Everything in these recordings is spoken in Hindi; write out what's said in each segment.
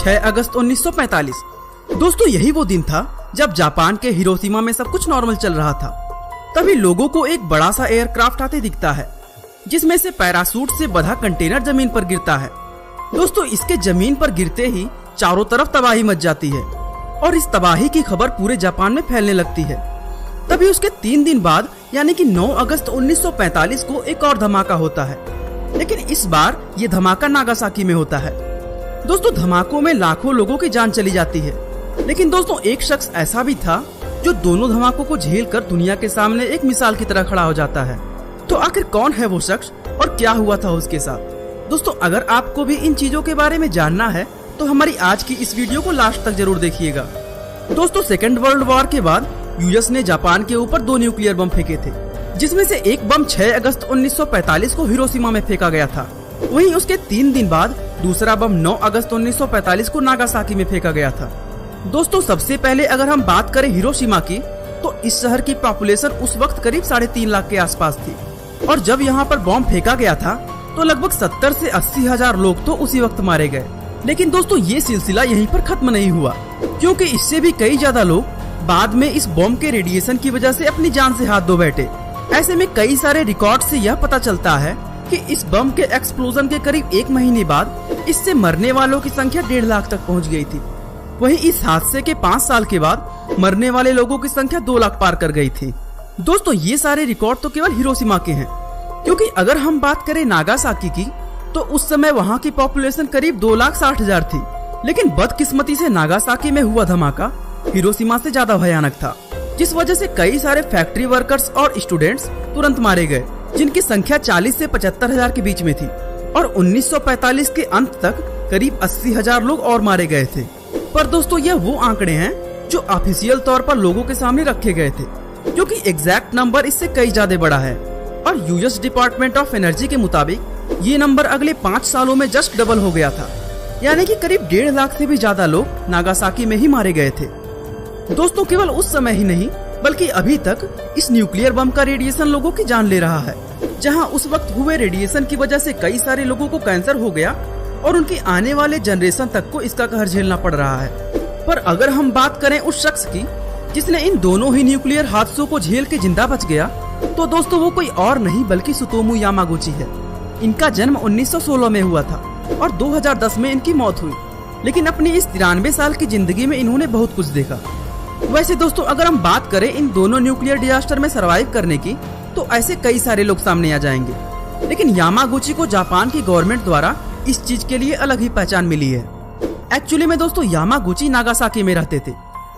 6 अगस्त 1945। दोस्तों यही वो दिन था जब जापान के हिरोशिमा में सब कुछ नॉर्मल चल रहा था। तभी लोगों को एक बड़ा सा एयरक्राफ्ट आते दिखता है, जिसमें से पैराशूट से बंधा कंटेनर जमीन पर गिरता है। दोस्तों इसके जमीन पर गिरते ही चारों तरफ तबाही मच जाती है और इस तबाही की खबर पूरे जापान में फैलने लगती है। तभी उसके 3 दिन बाद यानी कि 9 अगस्त 1945 को एक और धमाका होता है, लेकिन इस बार ये धमाका नागासाकी में होता है। दोस्तों धमाकों में लाखों लोगों की जान चली जाती है, लेकिन दोस्तों एक शख्स ऐसा भी था जो दोनों धमाकों को झेलकर दुनिया के सामने एक मिसाल की तरह खड़ा हो जाता है। तो आखिर कौन है वो शख्स और क्या हुआ था उसके साथ? दोस्तों अगर आपको भी इन चीजों के बारे में जानना है तो हमारी आज की इस वीडियो को लास्ट तक जरूर देखिएगा। दोस्तों सेकेंड वर्ल्ड वॉर के बाद यूएस ने जापान के ऊपर 2 न्यूक्लियर बम फेंके थे, जिसमें से एक बम 6 अगस्त 1945 को हिरोशिमा में फेंका गया था। वहीं उसके 3 दिन बाद दूसरा बम 9 अगस्त 1945 को नागासाकी में फेंका गया था। दोस्तों सबसे पहले अगर हम बात करें हिरोशिमा की, तो इस शहर की पॉपुलेशन उस वक्त करीब 3.5 लाख के आसपास थी और जब यहाँ पर बम फेंका गया था तो लगभग 70 से 80 हजार लोग तो उसी वक्त मारे गए। लेकिन दोस्तों ये सिलसिला यहीं पर खत्म नहीं हुआ, क्योंकि इससे भी कई ज्यादा लोग बाद में इस बम के रेडिएशन की वजह से अपनी जान से हाथ धो बैठे। ऐसे में कई सारे रिकॉर्ड से यह पता चलता है कि इस बम के एक्सप्लोजन के करीब 1 महीने बाद इससे मरने वालों की संख्या 1.5 लाख तक पहुंच गई थी। वहीं इस हादसे के 5 साल के बाद मरने वाले लोगों की संख्या 2 लाख पार कर गई थी। दोस्तों ये सारे रिकॉर्ड तो केवल हिरोशिमा के हैं, क्योंकि अगर हम बात करें नागासाकी की तो उस समय वहाँ की पॉपुलेशन करीब 2,60,000 थी। लेकिन बदकिस्मती से नागासाकी में हुआ धमाका हिरोशिमा से ज्यादा भयानक था, जिस वजह से कई सारे फैक्ट्री वर्कर्स और स्टूडेंट्स तुरंत मारे गए, जिनकी संख्या 40 से 75 हजार के बीच में थी। और 1945 के अंत तक करीब 80 हजार लोग और मारे गए थे। पर दोस्तों यह वो आंकड़े हैं जो ऑफिशियल तौर पर लोगों के सामने रखे गए थे, क्योंकि एग्जैक्ट नंबर इससे कई ज्यादा बड़ा है। और यूएस डिपार्टमेंट ऑफ एनर्जी के मुताबिक ये नंबर अगले 5 सालों में जस्ट डबल हो गया था, यानी कि करीब 1.5 लाख से भी ज्यादा लोग नागासाकी में ही मारे गए थे। दोस्तों केवल उस समय ही नहीं बल्कि अभी तक इस न्यूक्लियर बम का रेडिएशन लोगों की जान ले रहा है, जहां उस वक्त हुए रेडिएशन की वजह से कई सारे लोगों को कैंसर हो गया और उनकी आने वाले जनरेशन तक को इसका कहर झेलना पड़ रहा है। पर अगर हम बात करें उस शख्स की जिसने इन दोनों ही न्यूक्लियर हादसों को झेल के जिंदा बच गया, तो दोस्तों वो कोई और नहीं बल्कि सुतोमू यामागुची है। इनका जन्म 1916 में हुआ था और 2010 में इनकी मौत हुई। लेकिन अपनी इस 93 साल की जिंदगी में इन्होंने बहुत कुछ देखा। वैसे दोस्तों अगर हम बात करें इन दोनों न्यूक्लियर डिजास्टर में सरवाइव करने की, तो ऐसे कई सारे लोग सामने आ जाएंगे। लेकिन यामागुची को जापान की गवर्नमेंट द्वारा इस चीज के लिए अलग ही पहचान मिली है। एक्चुअली में दोस्तों यामागुची नागासाकी में रहते थे,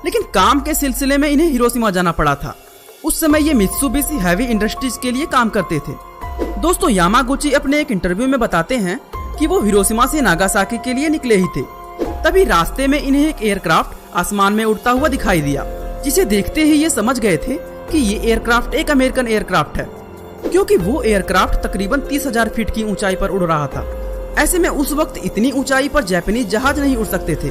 लेकिन काम के सिलसिले में इन्हें हिरोशिमा जाना पड़ा था। उस समय ये मित्सुबिशी हैवी इंडस्ट्रीज के लिए काम करते थे। दोस्तों यामागुची अपने एक इंटरव्यू में बताते हैं कि वो हिरोशिमा से नागासाकी के लिए निकले ही थे। तभी रास्ते में इन्हें एक एयरक्राफ्ट आसमान में उड़ता हुआ दिखाई दिया, जिसे देखते ही ये समझ गए थे कि ये एयरक्राफ्ट एक अमेरिकन एयरक्राफ्ट है, क्योंकि वो एयरक्राफ्ट तकरीबन 30,000 फीट की ऊंचाई पर उड़ रहा था। ऐसे में उस वक्त इतनी ऊंचाई पर जापानीज जहाज नहीं उड़ सकते थे।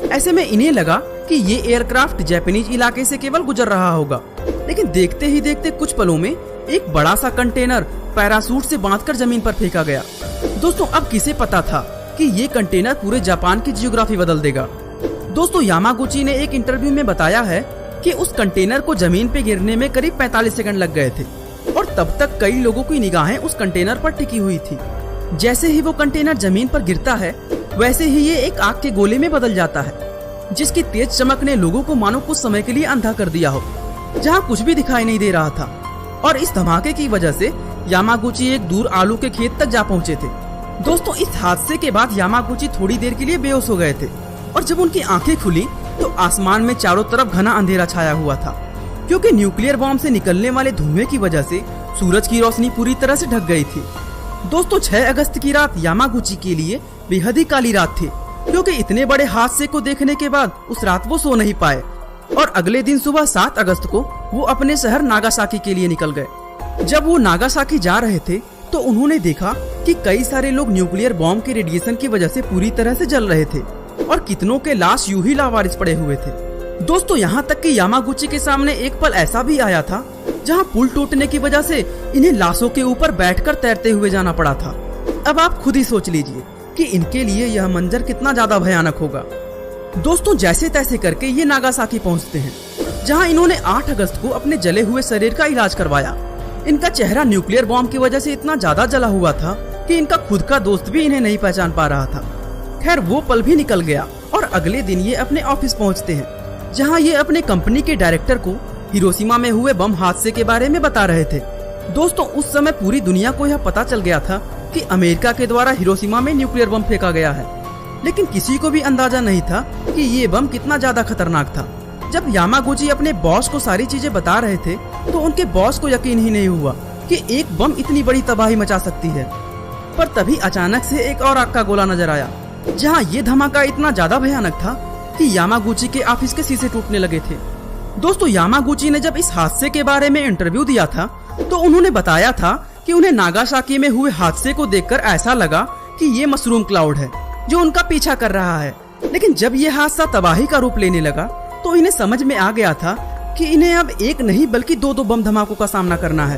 ऐसे में इन्हें लगा कि ये एयरक्राफ्ट जापानीज इलाके से केवल गुजर रहा होगा। लेकिन देखते ही देखते कुछ पलों में एक बड़ा सा कंटेनर पैराशूट से बांधकर जमीन पर फेंका गया। दोस्तों अब किसे पता था कि ये कंटेनर पूरे जापान की जियोग्राफी बदल देगा। दोस्तों यामागुची ने एक इंटरव्यू में बताया है कि उस कंटेनर को जमीन पे गिरने में करीब 45 सेकंड लग गए थे और तब तक कई लोगों की निगाहें उस कंटेनर पर टिकी हुई थी। जैसे ही वो कंटेनर जमीन पर गिरता है, वैसे ही ये एक आग के गोले में बदल जाता है, जिसकी तेज चमक ने लोगों को मानो कुछ समय के लिए अंधा कर दिया हो, जहाँ कुछ भी दिखाई नहीं दे रहा था। और इस धमाके की वजह से यामागुची एक दूर आलू के खेत तक जा पहुँचे थे। दोस्तों इस हादसे के बाद यामागुची थोड़ी देर के लिए बेहोश हो गए थे और जब उनकी आंखें खुली तो आसमान में चारों तरफ घना अंधेरा छाया हुआ था, क्योंकि न्यूक्लियर बॉम्ब से निकलने वाले धुएं की वजह से सूरज की रोशनी पूरी तरह से ढक गई थी। दोस्तों 6 अगस्त की रात यामागुची के लिए बेहद ही काली रात थी, क्योंकि इतने बड़े हादसे को देखने के बाद उस रात वो सो नहीं पाए और अगले दिन सुबह 7 अगस्त को वो अपने शहर नागासाकी के लिए निकल गए। जब वो नागासाकी जा रहे थे तो उन्होंने देखा कि कई सारे लोग न्यूक्लियर बॉम्ब के रेडिएशन की वजह से पूरी तरह से जल रहे थे और कितनों के लाश यूं ही लावारिस पड़े हुए थे। दोस्तों यहाँ तक कि यामागुची के सामने एक पल ऐसा भी आया था जहाँ पुल टूटने की वजह से इन्हें लाशों के ऊपर बैठकर तैरते हुए जाना पड़ा था। अब आप खुद ही सोच लीजिए कि इनके लिए यह मंजर कितना ज्यादा भयानक होगा। दोस्तों जैसे तैसे करके ये नागासाकी पहुंचते हैं, जहां इन्होंने 8 अगस्त को अपने जले हुए शरीर का इलाज करवाया। इनका चेहरा न्यूक्लियर बॉम्ब की वजह से इतना ज्यादा जला हुआ था कि इनका खुद का दोस्त भी इन्हें नहीं पहचान पा रहा था। खैर वो पल भी निकल गया और अगले दिन ये अपने ऑफिस पहुंचते हैं, जहां ये अपने कंपनी के डायरेक्टर को हिरोशिमा में हुए बम हादसे के बारे में बता रहे थे। दोस्तों उस समय पूरी दुनिया को यह पता चल गया था कि अमेरिका के द्वारा हिरोशिमा में न्यूक्लियर बम फेंका गया है, लेकिन किसी को भी अंदाजा नहीं था कि ये बम कितना ज्यादा खतरनाक था। जब यामागुची अपने बॉस को सारी चीजें बता रहे थे तो उनके बॉस को यकीन ही नहीं हुआ कि एक बम इतनी बड़ी तबाही मचा सकती है। पर तभी अचानक से एक और आग का गोला नजर आया, जहां ये धमाका इतना ज्यादा भयानक था कि यामागुची के ऑफिस के शीशे टूटने लगे थे। दोस्तों यामागुची ने जब इस हादसे के बारे में इंटरव्यू दिया था तो उन्होंने बताया था कि उन्हें नागासाकी में हुए हादसे को देखकर ऐसा लगा कि ये मशरूम क्लाउड है जो उनका पीछा कर रहा है। लेकिन जब ये हादसा तबाही का रूप लेने लगा तो इन्हें समझ में आ गया था कि इन्हें अब एक नहीं बल्कि दो बम धमाकों का सामना करना है।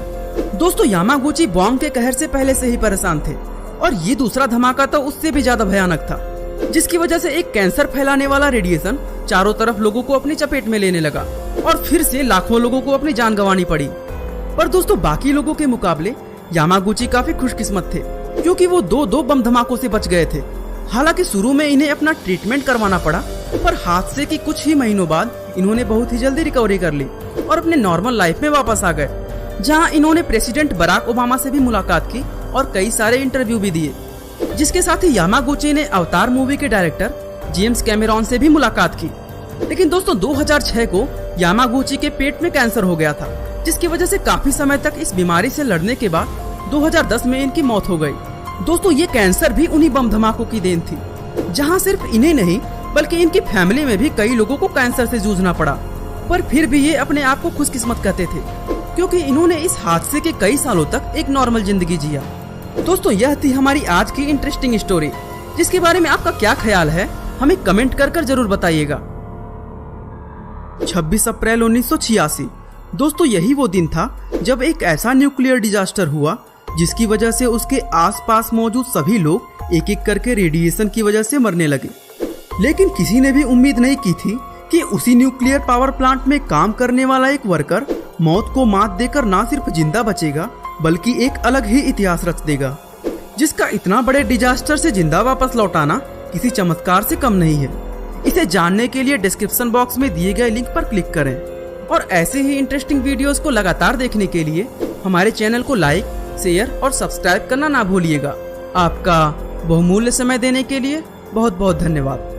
दोस्तों यामागुची बॉम्ब के कहर से पहले से ही परेशान थे और ये दूसरा धमाका तो उससे भी ज्यादा भयानक था, जिसकी वजह से एक कैंसर फैलाने वाला रेडिएशन चारों तरफ लोगों को अपनी चपेट में लेने लगा और फिर से लाखों लोगों को अपनी जान गंवानी पड़ी। पर दोस्तों बाकी लोगों के मुकाबले यामागुची काफी खुशकिस्मत थे, क्योंकि वो दो बम धमाकों से बच गए थे। हालांकि शुरू में इन्हें अपना ट्रीटमेंट करवाना पड़ा, पर हादसे की कुछ ही महीनों बाद इन्होंने बहुत ही जल्दी रिकवरी कर ली और अपने नॉर्मल लाइफ में वापस आ गए, जहां इन्होंने प्रेसिडेंट बराक ओबामा से भी मुलाकात की और कई सारे इंटरव्यू भी दिए। जिसके साथ ही यामागुची ने अवतार मूवी के डायरेक्टर जेम्स कैमेरॉन से भी मुलाकात की। लेकिन दोस्तों 2006 को यामागुची के पेट में कैंसर हो गया था, जिसकी वजह से काफी समय तक इस बीमारी से लड़ने के बाद 2010 में इनकी मौत हो गई। दोस्तों ये कैंसर भी उन्हीं बम धमाकों की देन थी, जहां सिर्फ इन्हें नहीं बल्कि इनकी फैमिली में भी कई लोगों को कैंसर से जूझना पड़ा। पर फिर भी ये अपने आप को खुशकिस्मत कहते थे, क्योंकि इन्होंने इस हादसे के कई सालों तक एक नॉर्मल जिंदगी जिया। दोस्तों यह थी हमारी आज की इंटरेस्टिंग स्टोरी, जिसके बारे में आपका क्या ख्याल है हमें कमेंट कर जरूर बताइएगा। 26 अप्रैल 1986। दोस्तों यही वो दिन था जब एक ऐसा न्यूक्लियर डिजास्टर हुआ जिसकी वजह से उसके आसपास मौजूद सभी लोग एक एक करके रेडिएशन की वजह से मरने लगे। लेकिन किसी ने भी उम्मीद नहीं की थी कि उसी न्यूक्लियर पावर प्लांट में काम करने वाला एक वर्कर मौत को मात देकर न सिर्फ जिंदा बचेगा बल्कि एक अलग ही इतिहास रच देगा, जिसका इतना बड़े डिजास्टर से जिंदा वापस लौटाना किसी चमत्कार से कम नहीं है। इसे जानने के लिए डिस्क्रिप्शन बॉक्स में दिए गए लिंक पर क्लिक करें और ऐसे ही इंटरेस्टिंग वीडियोस को लगातार देखने के लिए हमारे चैनल को लाइक, शेयर और सब्सक्राइब करना ना भूलिएगा। आपका बहुमूल्य समय देने के लिए बहुत बहुत धन्यवाद।